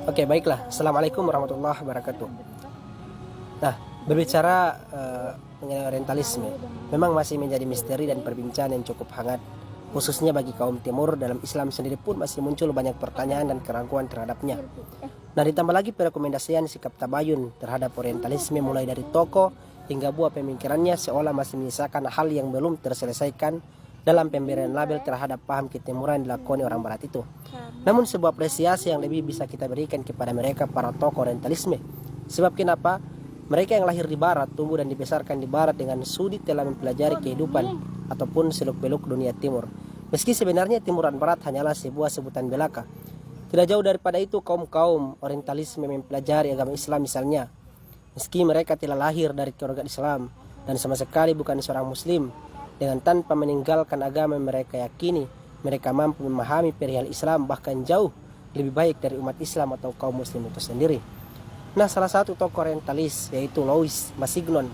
Oke, baiklah. Assalamualaikum warahmatullahi wabarakatuh. Nah, berbicara mengenai orientalisme, memang masih menjadi misteri dan perbincangan yang cukup hangat, khususnya bagi kaum timur. Dalam Islam sendiri pun masih muncul banyak pertanyaan dan keraguan terhadapnya. Nah, ditambah lagi perekomendasian sikap tabayun terhadap orientalisme mulai dari tokoh hingga buah pemikirannya seolah masih menyisakan hal yang belum terselesaikan dalam pemberian label terhadap paham ketimuran yang dilakoni orang barat itu. Namun sebuah apresiasi yang lebih bisa kita berikan kepada mereka para tokoh orientalisme. Sebab kenapa? Mereka yang lahir di barat, tumbuh dan dibesarkan di barat dengan sudi telah mempelajari kehidupan ataupun seluk-beluk dunia timur. Meski sebenarnya timuran barat hanyalah sebuah sebutan belaka. Tidak jauh daripada itu kaum-kaum orientalisme mempelajari agama Islam misalnya. Meski mereka telah lahir dari keluarga Islam dan sama sekali bukan seorang muslim, dengan tanpa meninggalkan agama yang mereka yakini, mereka mampu memahami perihal Islam bahkan jauh lebih baik dari umat Islam atau kaum muslim itu sendiri. Nah, salah satu tokoh orientalis yaitu Louis Massignon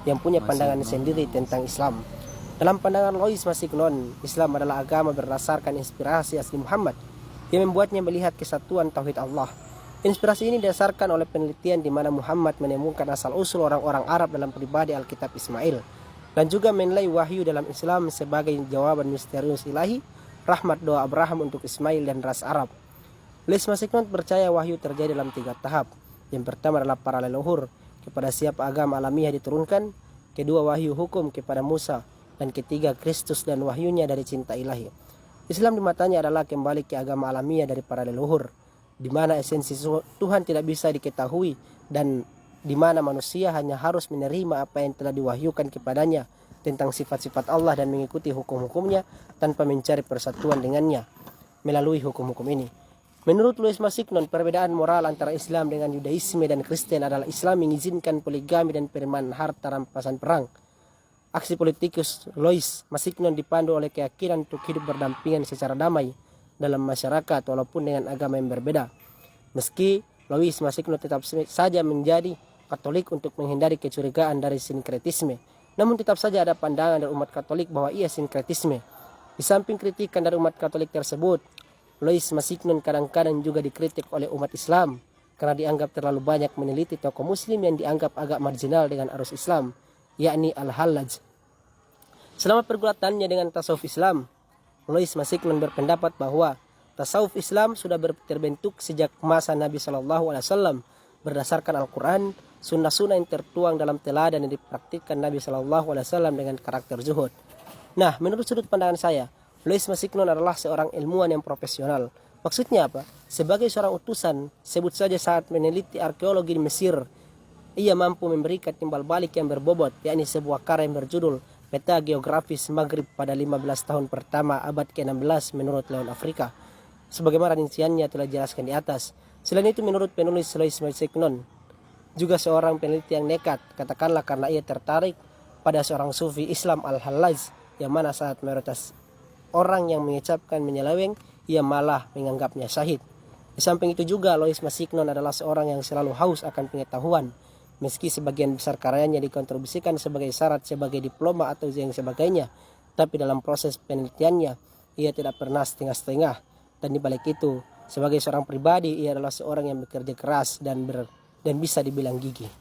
yang punya pandangan sendiri tentang Islam. Dalam pandangan Louis Massignon, Islam adalah agama berdasarkan inspirasi asli Muhammad yang membuatnya melihat kesatuan tauhid Allah. Inspirasi ini didasarkan oleh penelitian di mana Muhammad menemukan asal-usul orang-orang Arab dalam pribadi Alkitab Ismail dan juga menilai wahyu dalam Islam sebagai jawaban misterius ilahi, rahmat doa Abraham untuk Ismail dan ras Arab. Louis Massignon percaya wahyu terjadi dalam 3 tahap. Yang pertama adalah para leluhur, kepada siapa agama alamiah diturunkan. Kedua, wahyu hukum kepada Musa. Dan ketiga, Kristus dan wahyunya dari cinta ilahi. Islam di matanya adalah kembali ke agama alamiah dari para leluhur, di mana esensi Tuhan tidak bisa diketahui dan di mana manusia hanya harus menerima apa yang telah diwahyukan kepadanya tentang sifat-sifat Allah dan mengikuti hukum-hukumnya tanpa mencari persatuan dengannya melalui hukum-hukum ini. Menurut Louis Massignon, perbedaan moral antara Islam dengan Yudaisme dan Kristen adalah Islam mengizinkan poligami dan penerimaan harta rampasan perang. Aksi politikus Louis Massignon dipandu oleh keyakinan untuk hidup berdampingan secara damai dalam masyarakat walaupun dengan agama yang berbeda. Meski Louis Massignon tetap saja menjadi Katolik untuk menghindari kecurigaan dari sinkretisme, namun tetap saja ada pandangan dari umat Katolik bahwa ia sinkretisme. Di samping kritikan dari umat Katolik tersebut, Louis Massignon kadang-kadang juga dikritik oleh umat Islam karena dianggap terlalu banyak meneliti tokoh muslim yang dianggap agak marginal dengan arus Islam, yakni Al-Hallaj. Selama pergulatannya dengan tasawuf Islam, Louis Massignon berpendapat bahwa tasawuf Islam sudah terbentuk sejak masa Nabi SAW berdasarkan Al-Quran, sunnah-sunnah yang tertuang dalam teladan yang dipraktikkan Nabi SAW dengan karakter zuhud. Nah, menurut sudut pandangan saya, Louis Massignon adalah seorang ilmuwan yang profesional. Maksudnya apa? Sebagai seorang utusan, sebut saja saat meneliti arkeologi di Mesir, ia mampu memberikan timbal balik yang berbobot, yakni sebuah karya yang berjudul Peta Geografis Maghrib pada 15 tahun pertama abad ke-16 menurut Leon Afrika. Sebagaimana rinciannya telah dijelaskan di atas. Selain itu, menurut penulis Louis Massignon, juga seorang peneliti yang nekat, katakanlah karena ia tertarik pada seorang sufi Islam Al-Hallaj, yang mana saat mayoritas orang yang mengucapkan menyeleweng, ia malah menganggapnya syahid. Di samping itu juga, Louis Massignon adalah seorang yang selalu haus akan pengetahuan. Meski sebagian besar karyanya dikontribusikan sebagai syarat sebagai diploma atau yang sebagainya, tapi dalam proses penelitiannya, ia tidak pernah setengah-setengah. Dan di balik itu, sebagai seorang pribadi, ia adalah seorang yang bekerja keras dan bisa dibilang gigih.